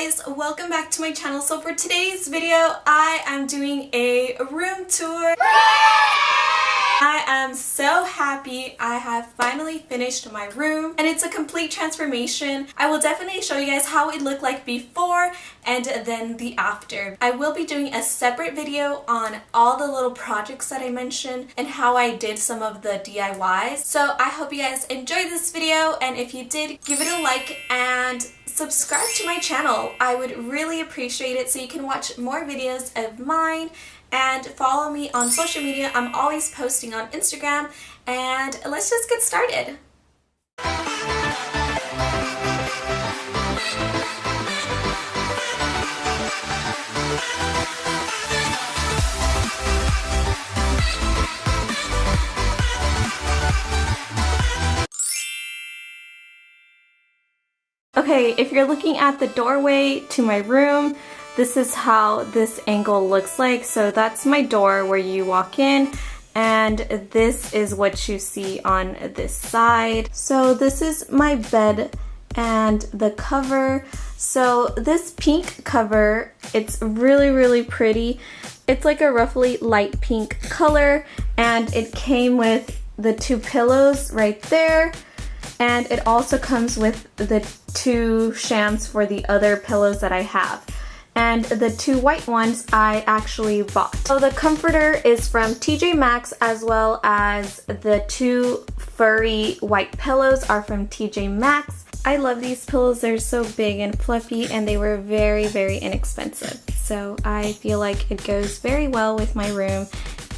guys, welcome back to my channel. So for today's video, I am doing a room tour. I am so happy I have finally finished my room and it's a complete transformation. I will definitely show you guys how it looked like before and then the after. I will be doing a separate video on all the little projects that I mentioned and how I did some of the DIYs. So I hope you guys enjoyed this video, and if you did, give it a like and subscribe to my channel. I would really appreciate it so you can watch more videos of mine. And follow me on social media. I'm always posting on Instagram. And let's just get started. Okay, if you're looking at the doorway to my room, this is how this angle looks like. So that's my door where you walk in, and this is what you see on this side. So this is my bed and the cover. So this pink cover, it's really pretty. It's like a roughly light pink color, and it came with the two pillows right there. And it also comes with the two shams for the other pillows that I have. And the two white ones I actually bought. So the comforter is from TJ Maxx, as well as the two furry white pillows are from TJ Maxx. I love these pillows. They're so big and fluffy, and they were very inexpensive. So I feel like it goes very well with my room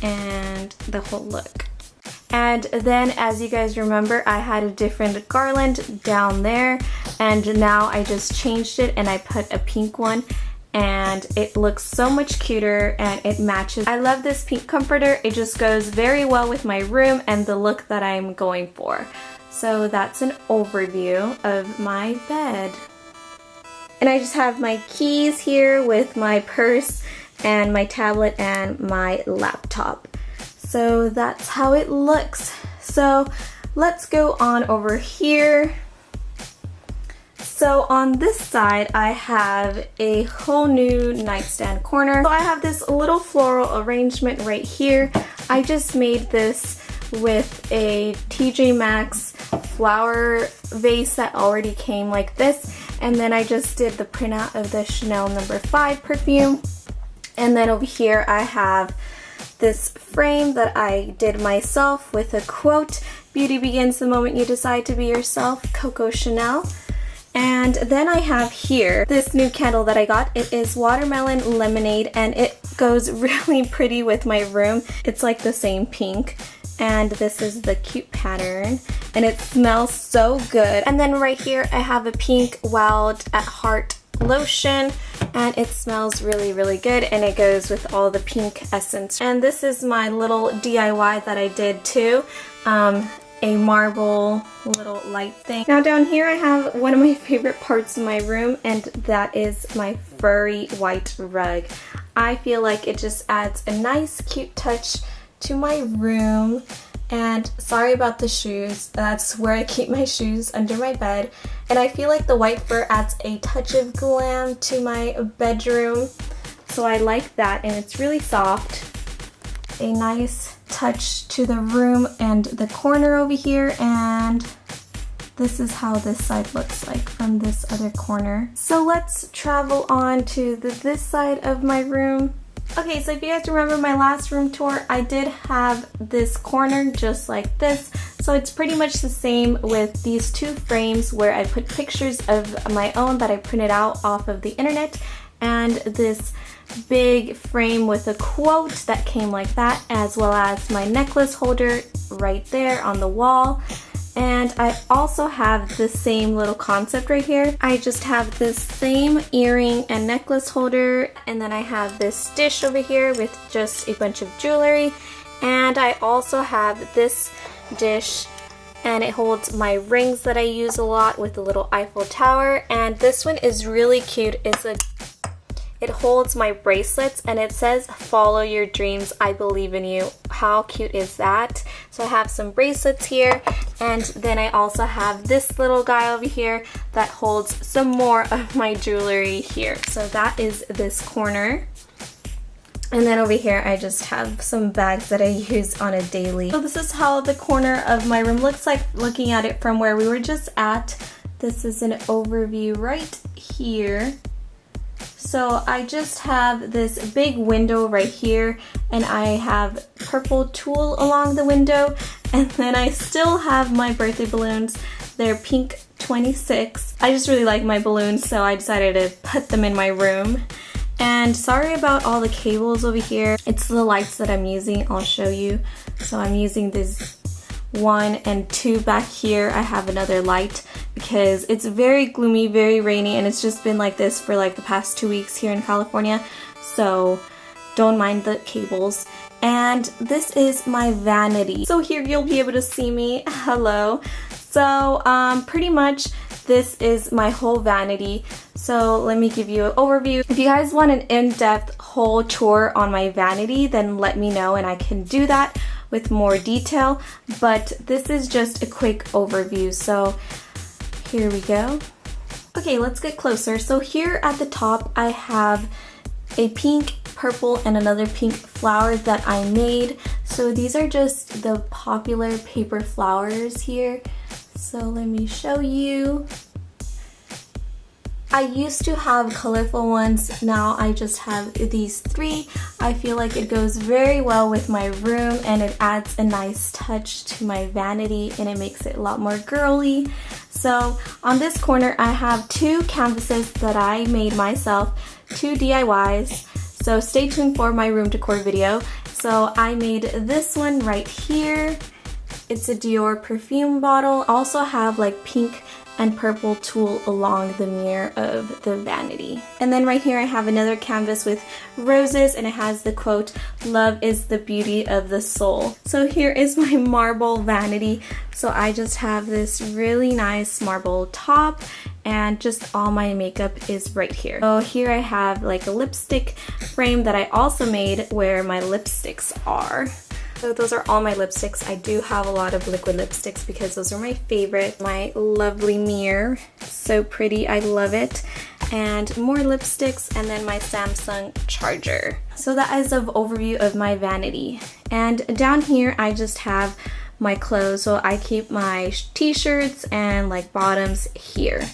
and the whole look. And then, as you guys remember, I had a different garland down there, and now I just changed it and I put a pink one, and it looks so much cuter and it matches. I love this pink comforter. It just goes very well with my room and the look that I'm going for. So that's an overview of my bed. And I just have my keys here with my purse and my tablet and my laptop. So that's how it looks. So let's go on over here. So on this side, I have a whole new nightstand corner. So I have this little floral arrangement right here. I just made this with a TJ Maxx flower vase that already came like this. And then I just did the printout of the Chanel No. 5 perfume. And then over here I have this frame that I did myself with a quote, "Beauty begins the moment you decide to be yourself," Coco Chanel. And then I have here this new candle that I got. It is watermelon lemonade, and it goes really pretty with my room. It's like the same pink, and this is the cute pattern, and it smells so good. And then right here I have a pink Wild at Heart lotion, and it smells really good, and it goes with all the pink essence. And this is my little DIY that I did too, a marble little light thing. Now down here I have one of my favorite parts of my room, and that is my furry white rug. I feel like it just adds a nice cute touch to my room. And sorry about the shoes, that's where I keep my shoes, under my bed. And I feel like the white fur adds a touch of glam to my bedroom, so I like that, and it's really soft. A nice touch to the room and the corner over here, and this is how this side looks like from this other corner. So let's travel on to this side of my room. Okay, so if you guys remember my last room tour, I did have this corner just like this. So it's pretty much the same with these two frames where I put pictures of my own that I printed out off of the internet, and this big frame with a quote that came like that, as well as my necklace holder right there on the wall. And I also have the same little concept right here. I just have this same earring and necklace holder, and then I have this dish over here with just a bunch of jewelry. And I also have this dish, and it holds my rings that I use a lot with the little Eiffel Tower. And this one is really cute. It holds my bracelets, and it says, "Follow your dreams, I believe in you." How cute is that? So I have some bracelets here, And then I also have this little guy over here that holds some more of my jewelry here. So that is this corner. And then over here I just have some bags that I use on a daily. So this is how the corner of my room looks like looking at it from where we were just at. This is an overview right here. So I just have this big window right here, and I have purple tulle along the window, and then I still have my birthday balloons. They're pink 26. I just really like my balloons, so I decided to put them in my room. And sorry about all the cables over here. It's the lights that I'm using. I'll show you. So I'm using this 1 and 2 back here. I have another light because it's very gloomy, very rainy, and it's just been like this for like the past 2 weeks here in California. So don't mind the cables. And this is my vanity. So here you'll be able to see me. Hello. So pretty much this is my whole vanity. So let me give you an overview. If you guys want an in-depth whole tour on my vanity, then let me know and I can do that with more detail. But this is just a quick overview. So here we go. Okay, let's get closer. So here at the top I have a pink, purple, and another pink flower that I made. So these are just the popular paper flowers here. So let me show you. I used to have colorful ones, now I just have these 3. I feel like it goes very well with my room and it adds a nice touch to my vanity and it makes it a lot more girly. So on this corner I have 2 canvases that I made myself, 2 DIYs. So stay tuned for my room decor video. So I made this one right here. It's a Dior perfume bottle. I also have like pink and purple tulle along the mirror of the vanity. And then right here I have another canvas with roses and it has the quote, "Love is the beauty of the soul." So here is my marble vanity. So I just have this really nice marble top and just all my makeup is right here. So here I have like a lipstick frame that I also made where my lipsticks are. So those are all my lipsticks. I do have a lot of liquid lipsticks because those are my favorite. My lovely mirror, so pretty, I love it. And more lipsticks, and then my Samsung charger. So that is an overview of my vanity. And down here I just have my clothes. So I keep my t-shirts and like bottoms here.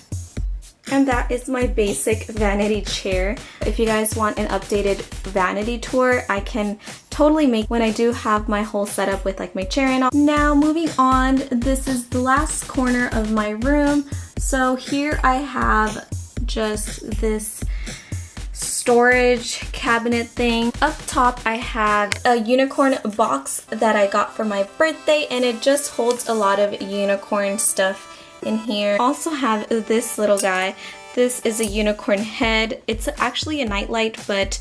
And that is my basic vanity chair. If you guys want an updated vanity tour, I can totally make when I do have my whole setup with like my chair and all. Now moving on, this is the last corner of my room. So here I have just this storage cabinet thing. Up top I have a unicorn box that I got for my birthday and it just holds a lot of unicorn stuff in here. Also have this little guy. This is a unicorn head. It's actually a nightlight, but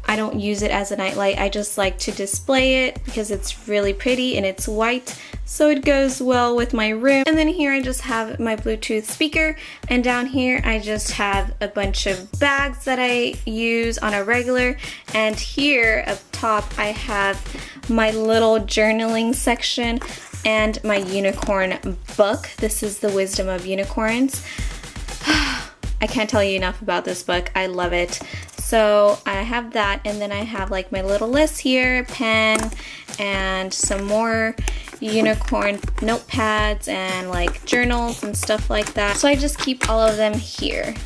I don't use it as a nightlight. I just like to display it because it's really pretty and it's white, so it goes well with my room. And then here I just have my Bluetooth speaker, and down here I just have a bunch of bags that I use on a regular. And here up top I have my little journaling section and my unicorn book. This is The Wisdom of Unicorns. I can't tell you enough about this book. I love it. So I have that, and then I have like my little list here, pen, and some more unicorn notepads and like journals and stuff like that. So I just keep all of them here.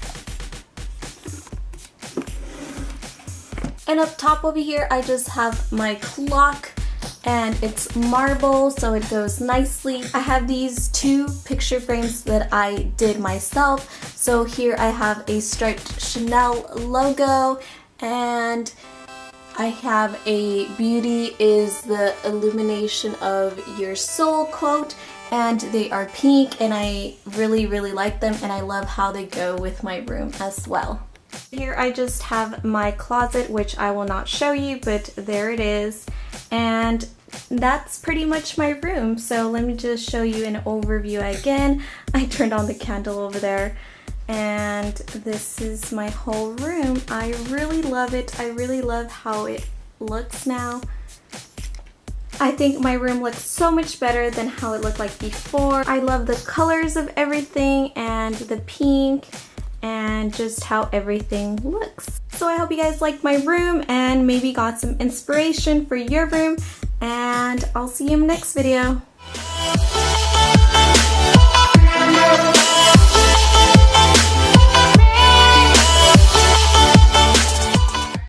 And up top over here I just have my clock, and it's marble, so it goes nicely. I have these 2 picture frames that I did myself. So here I have a striped Chanel logo, and I have a "Beauty is the illumination of your soul" quote, and they are pink, and I really like them, and I love how they go with my room as well. Here I just have my closet, which I will not show you, but there it is. And that's pretty much my room. So let me just show you an overview again. I turned on the candle over there, and this is my whole room. I really love it. I really love how it looks now. I think my room looks so much better than how it looked like before. I love the colors of everything and the pink and just how everything looks. So I hope you guys liked my room and maybe got some inspiration for your room, and I'll see you in the next video.